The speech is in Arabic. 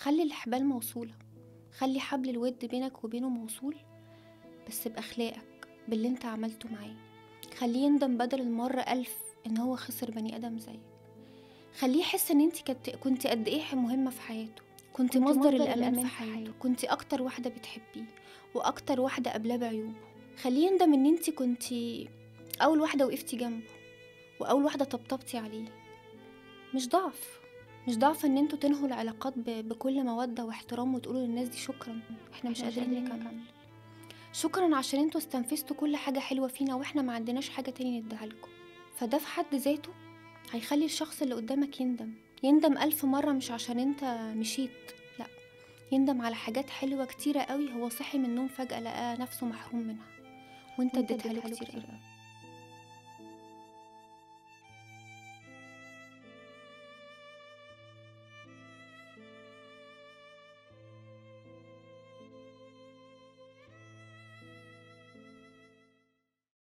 خلي الحبال موصولة، خلي حبل الود بينك وبينه موصول، بس بأخلاقك، باللي انت عملته معاه. خليه يندم بدل المرة 1000 ان هو خسر بني ادم زيك. خليه يحس ان انت كنت قد ايه مهمة في حياته، كنت مصدر الأمان في حياته، كنت أكتر واحدة بتحبيه وأكتر واحدة قابلاه بعيوبه. خليه يندم ان انت كنت أول واحدة وقفتي جنبه وأول واحدة طبطبتي عليه. مش ضعف، مش ضعف ان انتوا تنهوا العلاقات بكل مودة واحترام وتقولوا للناس دي شكرا احنا مش قادرين نكمل، شكرا عشان انتوا استنفذتوا كل حاجة حلوة فينا واحنا ما عندناش حاجة تاني نديها لكم. فده في حد ذاته هيخلي الشخص اللي قدامك يندم 1000 مرة، مش عشان انت مشيت، لا، يندم على حاجات حلوة كتيرة قوي هو صحي من النوم فجأة لقى نفسه محروم منها وانت اديتها له كتير قوي.